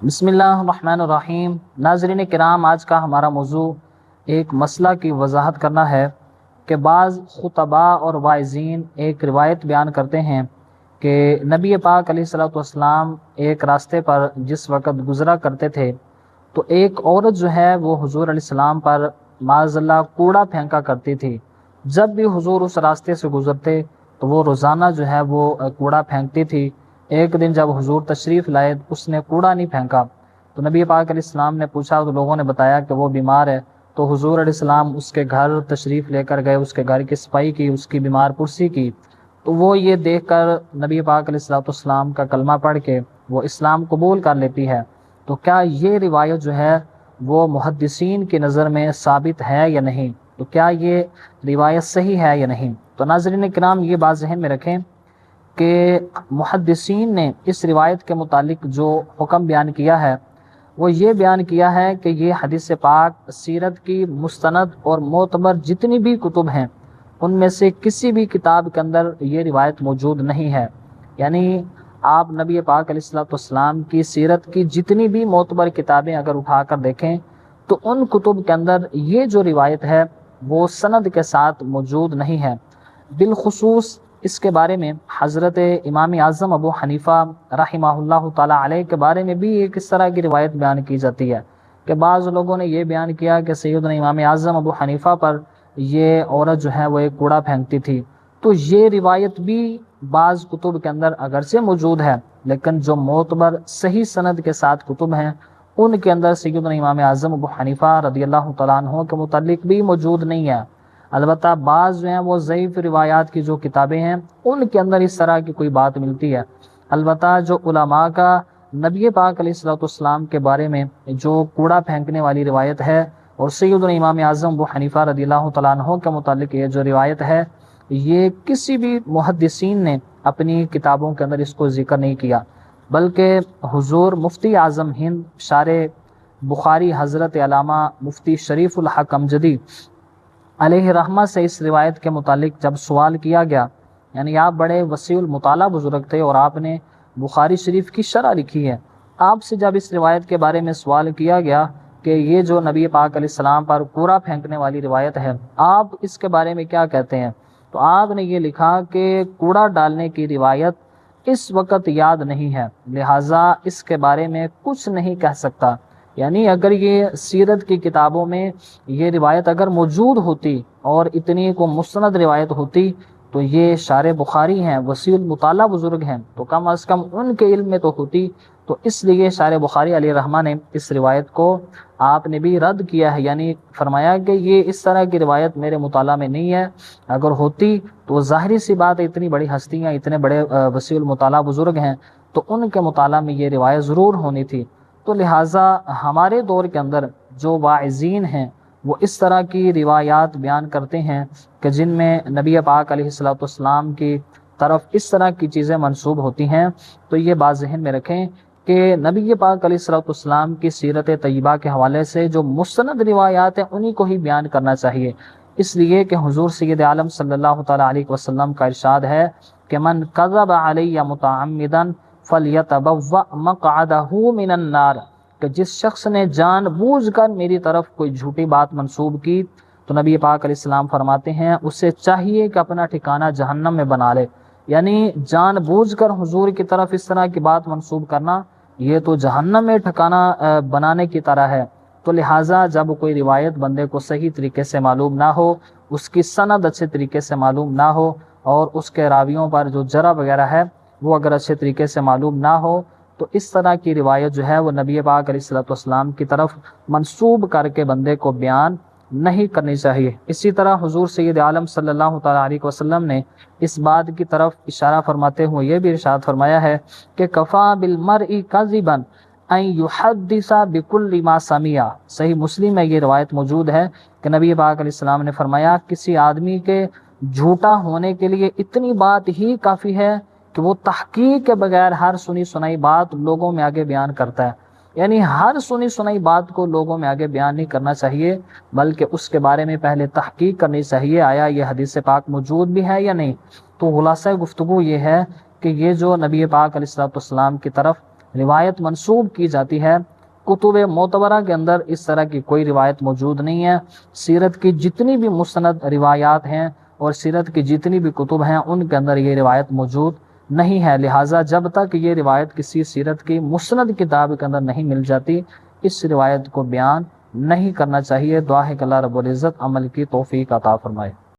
بسم اللہ الرحمن الرحیم۔ ناظرین کرام، آج کا ہمارا موضوع ایک مسئلہ کی وضاحت کرنا ہے کہ بعض خطباء اور واعظین ایک روایت بیان کرتے ہیں کہ نبی پاک علیہ الصلوۃ والسلام ایک راستے پر جس وقت گزرا کرتے تھے تو ایک عورت جو ہے وہ حضور علیہ السلام پر معاذ اللہ کوڑا پھینکا کرتی تھی۔ جب بھی حضور اس راستے سے گزرتے تو وہ روزانہ جو ہے وہ کوڑا پھینکتی تھی۔ ایک دن جب حضور تشریف لائے اس نے کوڑا نہیں پھینکا تو نبی پاک علیہ السلام نے پوچھا تو لوگوں نے بتایا کہ وہ بیمار ہے۔ تو حضور علیہ السلام اس کے گھر تشریف لے کر گئے، اس کے گھر کی صفائی کی، اس کی بیمار پرسی کی۔ تو وہ یہ دیکھ کر نبی پاک علیہ السلام کا کلمہ پڑھ کے وہ اسلام قبول کر لیتی ہے۔ تو کیا یہ روایت جو ہے وہ محدثین کی نظر میں ثابت ہے یا نہیں؟ تو کیا یہ روایت صحیح ہے یا نہیں؟ تو ناظرین کرام، یہ بات ذہن میں رکھیں کہ محدثین نے اس روایت کے متعلق جو حکم بیان کیا ہے وہ یہ بیان کیا ہے کہ یہ حدیث پاک سیرت کی مستند اور معتبر جتنی بھی کتب ہیں ان میں سے کسی بھی کتاب کے اندر یہ روایت موجود نہیں ہے۔ یعنی آپ نبی پاک علیہ الصلوۃ والسلام کی سیرت کی جتنی بھی معتبر کتابیں اگر اٹھا کر دیکھیں تو ان کتب کے اندر یہ جو روایت ہے وہ سند کے ساتھ موجود نہیں ہے۔ بالخصوص اس کے بارے میں حضرت امام اعظم ابو حنیفہ رحمہ اللہ تعالی علیہ کے بارے میں بھی ایک اس طرح کی روایت بیان کی جاتی ہے کہ بعض لوگوں نے یہ بیان کیا کہ سیدنا امام اعظم ابو حنیفہ پر یہ عورت جو ہے وہ ایک کوڑا پھینکتی تھی۔ تو یہ روایت بھی بعض کتب کے اندر اگرچہ موجود ہے لیکن جو معتبر صحیح سند کے ساتھ کتب ہیں ان کے اندر سیدنا امام اعظم ابو حنیفہ رضی اللہ تعالیٰ عنہ کے متعلق بھی موجود نہیں ہے۔ البتہ بعض جو ہیں وہ ضعیف روایات کی جو کتابیں ہیں ان کے اندر اس طرح کی کوئی بات ملتی ہے۔ البتہ جو علماء کا نبی پاک علیہ الصلوۃ والسلام کے بارے میں جو کوڑا پھینکنے والی روایت ہے اور سیدنا امام اعظم ابو حنیفہ رضی اللہ تعالیٰ عنہ کے متعلق یہ جو روایت ہے یہ کسی بھی محدثین نے اپنی کتابوں کے اندر اس کو ذکر نہیں کیا، بلکہ حضور مفتی اعظم ہند شارح بخاری حضرت علامہ مفتی شریف الحق امجدی علیہ رحمہ سے اس روایت کے متعلق جب سوال کیا گیا، یعنی آپ بڑے وسیع المطالعہ بزرگ تھے اور آپ نے بخاری شریف کی شرح لکھی ہے، آپ سے جب اس روایت کے بارے میں سوال کیا گیا کہ یہ جو نبی پاک علیہ السلام پر کوڑا پھینکنے والی روایت ہے آپ اس کے بارے میں کیا کہتے ہیں؟ تو آپ نے یہ لکھا کہ کوڑا ڈالنے کی روایت اس وقت یاد نہیں ہے، لہٰذا اس کے بارے میں کچھ نہیں کہہ سکتا۔ یعنی اگر یہ سیرت کی کتابوں میں یہ روایت اگر موجود ہوتی اور اتنی کو مستند روایت ہوتی تو یہ شارح بخاری ہیں، وسیع المطالعہ بزرگ ہیں، تو کم از کم ان کے علم میں تو ہوتی۔ تو اس لیے شارح بخاری علیہ رحمہ نے اس روایت کو آپ نے بھی رد کیا ہے، یعنی فرمایا کہ یہ اس طرح کی روایت میرے مطالعہ میں نہیں ہے، اگر ہوتی تو ظاہری سی بات ہے اتنی بڑی ہستیاں اتنے بڑے وسیع المطالعہ بزرگ ہیں تو ان کے مطالعہ میں یہ روایت ضرور ہونی تھی۔ تو لہٰذا ہمارے دور کے اندر جو واعظین ہیں وہ اس طرح کی روایات بیان کرتے ہیں کہ جن میں نبی پاک علیہ الصلوۃ والسلام کی طرف اس طرح کی چیزیں منسوب ہوتی ہیں، تو یہ بات ذہن میں رکھیں کہ نبی پاک علیہ الصلوۃ والسلام کی سیرت طیبہ کے حوالے سے جو مستند روایات ہیں انہی کو ہی بیان کرنا چاہیے، اس لیے کہ حضور سید عالم صلی اللہ تعالیٰ علیہ وسلم کا ارشاد ہے کہ من کذب علی متعمدا فلیتبوأ مقعدہ من النار، کہ جس شخص نے جان بوجھ کر میری طرف کوئی جھوٹی بات منسوب کی تو نبی پاک علیہ السلام فرماتے ہیں اسے چاہیے کہ اپنا ٹھکانہ جہنم میں بنا لے۔ یعنی جان بوجھ کر حضور کی طرف اس طرح کی بات منسوب کرنا یہ تو جہنم میں ٹھکانہ بنانے کی طرح ہے۔ تو لہٰذا جب کوئی روایت بندے کو صحیح طریقے سے معلوم نہ ہو، اس کی سند اچھے طریقے سے معلوم نہ ہو اور اس کے راویوں پر جو جرح وغیرہ ہے وہ اگر اچھے طریقے سے معلوم نہ ہو تو اس طرح کی روایت جو ہے وہ نبی پاک علیہ الصلوۃ والسلام کی طرف منسوب کر کے بندے کو بیان نہیں کرنی چاہیے۔ اسی طرح حضور سید عالم صلی اللہ تعالیٰ علیہ وسلم نے اس بات کی طرف اشارہ فرماتے ہوئے یہ بھی ارشاد فرمایا ہے کہ کفا بالمرء کذبا ان یحدث بکل ما سمع۔ صحیح مسلم میں یہ روایت موجود ہے کہ نبی پاک علیہ السلام نے فرمایا کسی آدمی کے جھوٹا ہونے کے لیے اتنی بات ہی کافی ہے کہ وہ تحقیق کے بغیر ہر سنی سنائی بات لوگوں میں آگے بیان کرتا ہے۔ یعنی ہر سنی سنائی بات کو لوگوں میں آگے بیان نہیں کرنا چاہیے بلکہ اس کے بارے میں پہلے تحقیق کرنی چاہیے آیا یہ حدیث پاک موجود بھی ہے یا نہیں۔ تو خلاصہ گفتگو یہ ہے کہ یہ جو نبی پاک علیہ الصلوۃ والسلام کی طرف روایت منسوب کی جاتی ہے۔ کتب معتبرہ کے اندر اس طرح کی کوئی روایت موجود نہیں ہے۔ سیرت کی جتنی بھی مستند روایات ہیں اور سیرت کی جتنی بھی کتب ہیں ان کے اندر یہ روایت موجود نہیں ہے، لہٰذا جب تک یہ روایت کسی سیرت کی مستند کتاب کے اندر نہیں مل جاتی اس روایت کو بیان نہیں کرنا چاہیے۔ دعا ہے کہ اللہ رب العزت عمل کی توفیق عطا فرمائے۔